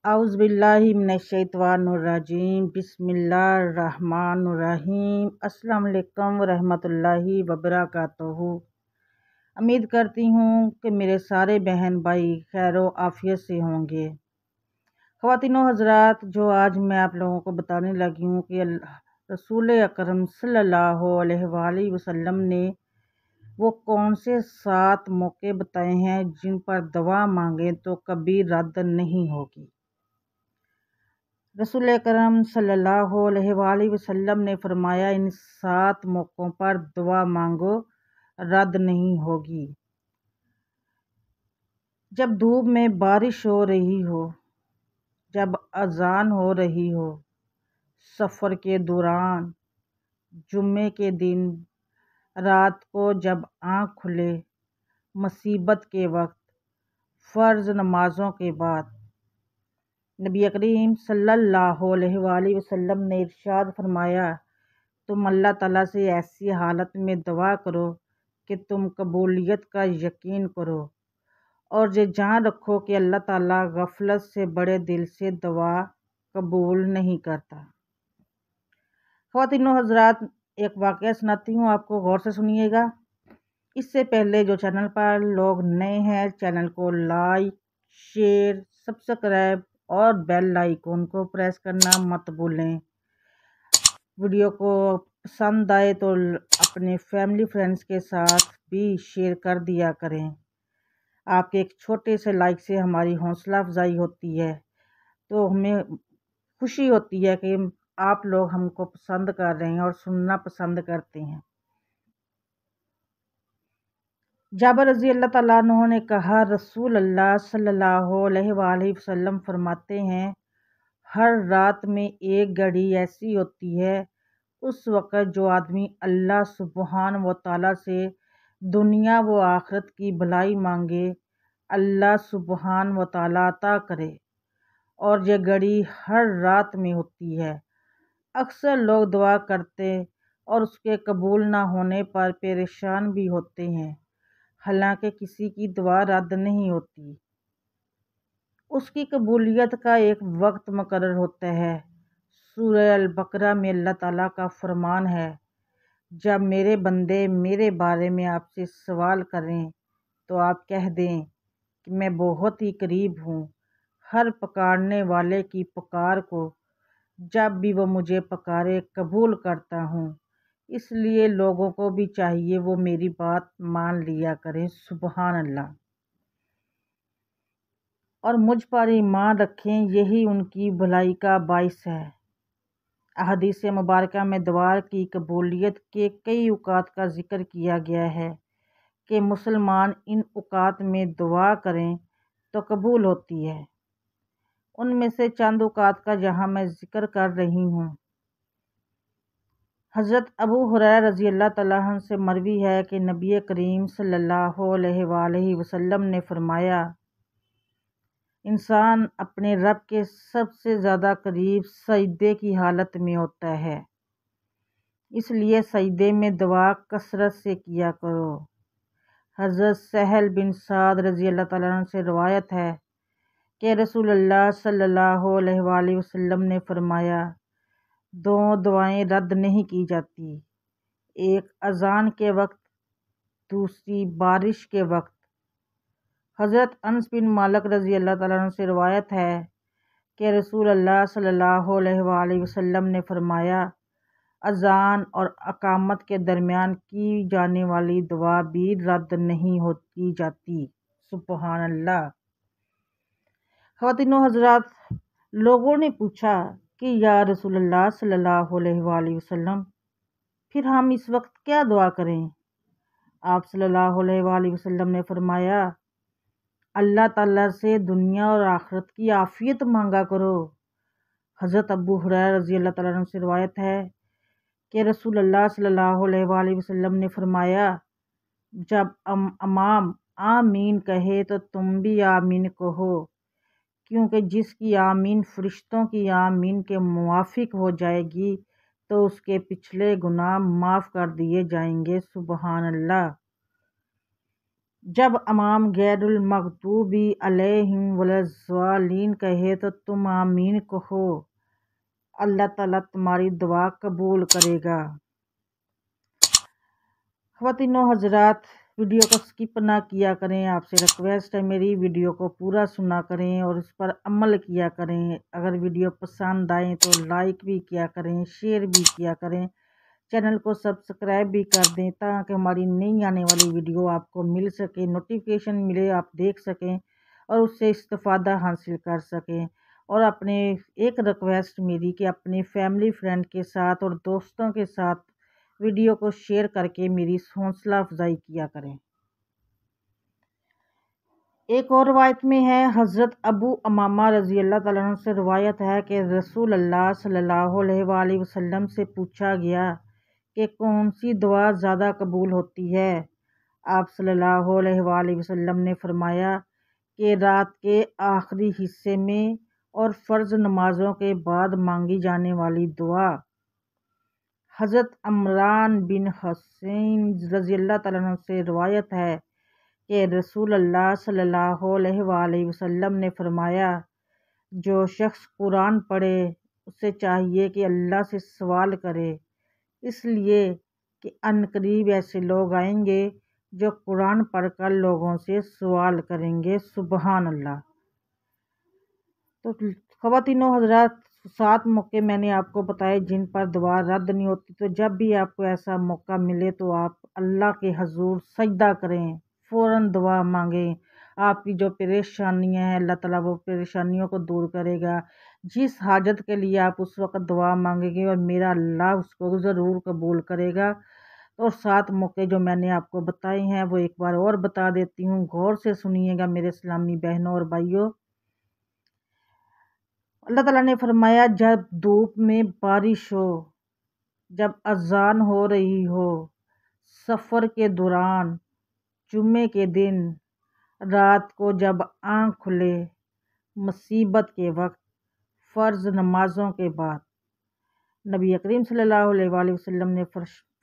اعوذ باللہ من الشیطان الرجیم بسم اللہ الرحمن الرحیم۔ السلام علیکم ورحمۃ اللہ وبرکاتہ۔ امید کرتی ہوں کہ میرے سارے بہن بھائی خیر و عافیت سے ہوں گے۔ خواتین و حضرات، جو آج میں آپ لوگوں کو بتانے لگی ہوں کہ رسول اکرم صلی اللہ علیہ وآلہ وسلم نے وہ کون سے 7 موقع بتائے ہیں جن پر دعا مانگیں تو کبھی رد نہیں ہوگی۔ رسول اکرم صلی اللہ علیہ وآلہ وسلم نے فرمایا، ان 7 موقعوں پر دعا مانگو، رد نہیں ہوگی۔ جب دھوپ میں بارش ہو رہی ہو، جب اذان ہو رہی ہو، سفر کے دوران، جمعے کے دن، رات کو جب آنکھ کھلے، مصیبت کے وقت، فرض نمازوں کے بعد۔ نبی کریم صلی اللہ علیہ وآلہ وسلم نے ارشاد فرمایا، تم اللہ تعالیٰ سے ایسی حالت میں دعا کرو کہ تم قبولیت کا یقین کرو، اور یہ جان رکھو کہ اللہ تعالیٰ غفلت سے بڑے دل سے دعا قبول نہیں کرتا۔ خواتین و حضرات، ایک واقعہ سناتی ہوں، آپ کو غور سے سنیے گا۔ اس سے پہلے جو چینل پر لوگ نئے ہیں، چینل کو لائک، شیئر، سبسکرائب اور بیل آئیکن کو پریس کرنا مت بھولیں۔ ویڈیو کو پسند آئے تو اپنے فیملی فرینڈز کے ساتھ بھی شیئر کر دیا کریں۔ آپ کے ایک چھوٹے سے لائک سے ہماری حوصلہ افزائی ہوتی ہے، تو ہمیں خوشی ہوتی ہے کہ آپ لوگ ہم کو پسند کر رہے ہیں اور سننا پسند کرتے ہیں۔ جابر رضی اللہ تعالیٰ عنہ نے کہا، رسول اللہ صلی اللہ علیہ وآلہ وسلم فرماتے ہیں، ہر رات میں ایک گھڑی ایسی ہوتی ہے، اس وقت جو آدمی اللہ سبحانہ و تعالیٰ سے دنیا و آخرت کی بھلائی مانگے، اللہ سبحانہ و تعالیٰ عطا کرے، اور یہ گھڑی ہر رات میں ہوتی ہے۔ اکثر لوگ دعا کرتے اور اس کے قبول نہ ہونے پر پریشان بھی ہوتے ہیں، حالانکہ کسی کی دعا رد نہیں ہوتی۔ اس کی قبولیت کا ایک وقت مقرر ہوتا ہے۔ سورہ البقرہ میں اللہ تعالیٰ کا فرمان ہے، جب میرے بندے میرے بارے میں آپ سے سوال کریں تو آپ کہہ دیں کہ میں بہت ہی قریب ہوں، ہر پکارنے والے کی پکار کو، جب بھی وہ مجھے پکارے قبول کرتا ہوں۔ اس لیے لوگوں کو بھی چاہیے وہ میری بات مان لیا کریں۔ سبحان اللہ، اور مجھ پر ایمان رکھیں، یہی ان کی بھلائی کا باعث ہے۔ احادیث مبارکہ میں دعا کی قبولیت کے کئی اوقات کا ذکر کیا گیا ہے کہ مسلمان ان اوقات میں دعا کریں تو قبول ہوتی ہے۔ ان میں سے چند اوقات کا یہاں میں ذکر کر رہی ہوں۔ حضرت ابو ہریرہ رضی اللہ تعالیٰ عنہ سے مروی ہے کہ نبی کریم صلی اللہ علیہ وآلہ وسلم نے فرمایا، انسان اپنے رب کے سب سے زیادہ قریب سجدے کی حالت میں ہوتا ہے، اس لیے سجدے میں دعا کثرت سے کیا کرو۔ حضرت سہل بن سعد رضی اللہ تعالیٰ عنہ سے روایت ہے کہ رسول اللہ صلی اللہ علیہ وآلہ وسلم نے فرمایا، 2 دعائیں رد نہیں کی جاتی، ایک اذان کے وقت، دوسری بارش کے وقت۔ حضرت انس بن مالک رضی اللہ تعالیٰ عنہ سے روایت ہے کہ رسول اللہ صلی اللہ علیہ وآلہ وسلم نے فرمایا، اذان اور اقامت کے درمیان کی جانے والی دعا بھی رد نہیں کی جاتی۔ سبحان اللہ۔ خواتین و حضرات، لوگوں نے پوچھا کہ یا رسول اللہ صلی اللہ علیہ وآلہ وسلم، پھر ہم اس وقت کیا دعا کریں؟ آپ صلی اللہ علیہ وآلہ وسلم نے فرمایا، اللہ تعالیٰ سے دنیا اور آخرت کی عافیت مانگا کرو۔ حضرت ابو ہریرہ رضی اللہ تعالیٰ عنہ سے روایت ہے کہ رسول اللہ صلی اللہ علیہ وآلہ وسلم نے فرمایا، جب امام آمین کہے تو تم بھی آمین کہو، کیونکہ جس کی آمین فرشتوں کی آمین کے موافق ہو جائے گی تو اس کے پچھلے گناہ معاف کر دیے جائیں گے۔ سبحان اللہ۔ جب امام غیر المغضوبی علیہم ولاضالین کہے تو تم آمین کہو، اللہ تعالیٰ تمہاری دعا قبول کرے گا۔ خواتین و حضرات، ویڈیو کو سکپ نہ کیا کریں، آپ سے ریکویسٹ ہے میری ویڈیو کو پورا سنا کریں اور اس پر عمل کیا کریں۔ اگر ویڈیو پسند آئیں تو لائک بھی کیا کریں، شیئر بھی کیا کریں، چینل کو سبسکرائب بھی کر دیں تاکہ ہماری نئی آنے والی ویڈیو آپ کو مل سکے، نوٹیفیکیشن ملے، آپ دیکھ سکیں اور اس سے استفادہ حاصل کر سکیں۔ اور اپنے ایک ریکویسٹ میری کہ اپنے فیملی فرینڈ کے ساتھ اور دوستوں کے ساتھ ویڈیو کو شیئر کر کے میری حوصلہ افزائی کیا کریں۔ ایک اور روایت میں ہے، حضرت ابو امامہ رضی اللہ تعالیٰ عنہ سے روایت ہے کہ رسول اللہ صلی اللہ علیہ وآلہ وسلم سے پوچھا گیا کہ کون سی دعا زیادہ قبول ہوتی ہے؟ آپ صلی اللہ علیہ وآلہ وسلم نے فرمایا کہ رات کے آخری حصے میں اور فرض نمازوں کے بعد مانگی جانے والی دعا۔ حضرت عمران بن حسین رضی اللہ تعالیٰ عنہ سے روایت ہے کہ رسول اللہ صلی اللہ علیہ وآلہ وسلم نے فرمایا، جو شخص قرآن پڑھے اسے چاہیے کہ اللہ سے سوال کرے، اس لیے کہ عنقریب ایسے لوگ آئیں گے جو قرآن پڑھ کر لوگوں سے سوال کریں گے۔ سبحان اللہ۔ تو خواتین و حضرات، 7 موقع میں نے آپ کو بتائے جن پر دعا رد نہیں ہوتی، تو جب بھی آپ کو ایسا موقع ملے تو آپ اللہ کے حضور سجدہ کریں، فوراً دعا مانگیں۔ آپ کی جو پریشانیاں ہیں اللہ تعالیٰ وہ پریشانیوں کو دور کرے گا۔ جس حاجت کے لیے آپ اس وقت دعا مانگیں گے اور میرا اللہ اس کو ضرور قبول کرے گا۔ اور 7 موقع جو میں نے آپ کو بتائے ہیں وہ ایک بار اور بتا دیتی ہوں، غور سے سنیے گا میرے اسلامی بہنوں اور بھائیوں۔ اللہ تعالیٰ نے فرمایا، جب دھوپ میں بارش ہو، جب اذان ہو رہی ہو، سفر کے دوران، جمعے کے دن، رات کو جب آنکھ کھلے، مصیبت کے وقت، فرض نمازوں کے بعد۔ نبی کریم صلی اللہ علیہ وآلہ وسلم نے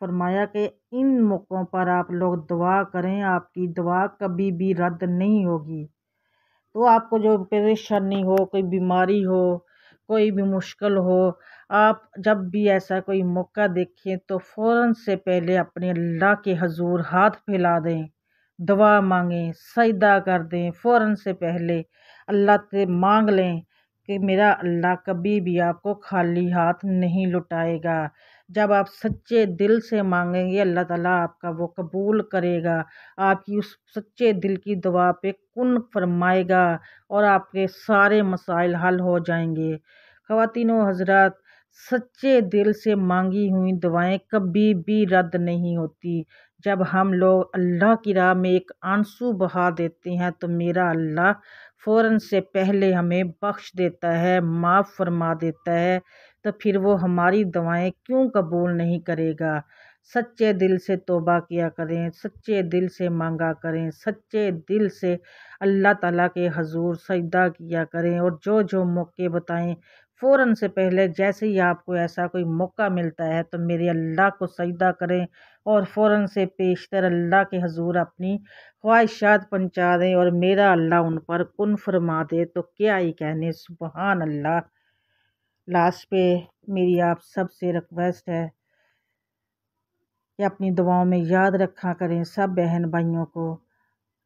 فرمایا کہ ان موقعوں پر آپ لوگ دعا کریں، آپ کی دعا کبھی بھی رد نہیں ہوگی۔ تو آپ کو جو پریشانی ہو، کوئی بیماری ہو، کوئی بھی مشکل ہو، آپ جب بھی ایسا کوئی موقع دیکھیں تو فوراً سے پہلے اپنے اللہ کے حضور ہاتھ پھیلا دیں، دعا مانگیں، سجدہ کر دیں، فوراً سے پہلے اللہ سے مانگ لیں کہ میرا اللہ کبھی بھی آپ کو خالی ہاتھ نہیں لٹائے گا۔ جب آپ سچے دل سے مانگیں گے اللہ تعالیٰ آپ کا وہ قبول کرے گا، آپ کی اس سچے دل کی دعا پہ کن فرمائے گا اور آپ کے سارے مسائل حل ہو جائیں گے۔ خواتین و حضرات، سچے دل سے مانگی ہوئی دعائیں کبھی بھی رد نہیں ہوتی۔ جب ہم لوگ اللہ کی راہ میں ایک آنسو بہا دیتے ہیں تو میرا اللہ فوراً سے پہلے ہمیں بخش دیتا ہے، معاف فرما دیتا ہے، تو پھر وہ ہماری دعائیں کیوں قبول نہیں کرے گا؟ سچے دل سے توبہ کیا کریں، سچے دل سے مانگا کریں، سچے دل سے اللہ تعالیٰ کے حضور سجدہ کیا کریں، اور جو موقع بتائیں فوراً سے پہلے جیسے ہی آپ کو ایسا کوئی موقع ملتا ہے تو میرے اللہ کو سجدہ کریں اور فوراً سے پیشتر اللہ کے حضور اپنی خواہشات پہنچا دیں اور میرا اللہ ان پر کن فرما دے۔ تو کیا ہی کہنے، سبحان اللہ۔ لاسٹ پہ میری آپ سب سے ریکویسٹ ہے کہ اپنی دعاؤں میں یاد رکھا کریں سب بہن بھائیوں کو۔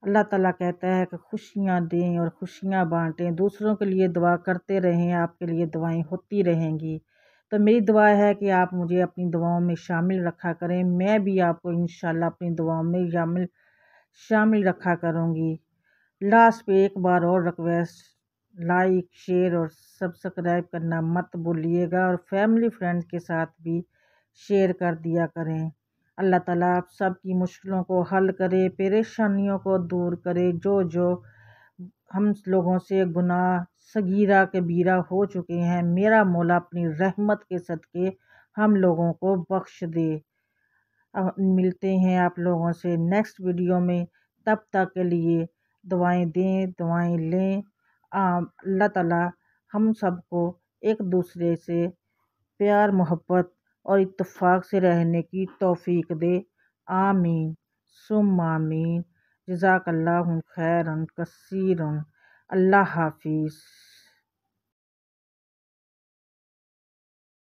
اللہ تعالیٰ کہتا ہے کہ خوشیاں دیں اور خوشیاں بانٹیں، دوسروں کے لیے دعا کرتے رہیں، آپ کے لیے دعائیں ہوتی رہیں گی۔ تو میری دعا ہے کہ آپ مجھے اپنی دعاؤں میں شامل رکھا کریں، میں بھی آپ کو انشاءاللہ اپنی دعاؤں میں شامل رکھا کروں گی۔ لاسٹ پہ ایک بار اور ریکویسٹ، لائک، شیئر اور سبسکرائب کرنا مت بھولیے گا، اور فیملی فرینڈ کے ساتھ بھی شیئر کر دیا کریں۔ اللہ تعالیٰ آپ سب کی مشکلوں کو حل کرے، پریشانیوں کو دور کرے، جو ہم لوگوں سے گناہ صغیرہ کبیرہ ہو چکے ہیں، میرا مولا اپنی رحمت کے صدقے ہم لوگوں کو بخش دے۔ ملتے ہیں آپ لوگوں سے نیکسٹ ویڈیو میں، تب تک کے لیے دعائیں دیں، دعائیں لیں۔ اللہ تعالیٰ ہم سب کو ایک دوسرے سے پیار محبت اور اتفاق سے رہنے کی توفیق دے۔ آمین ثم آمین۔ جزاک اللہ خیرن کثیرن۔ اللہ حافظ۔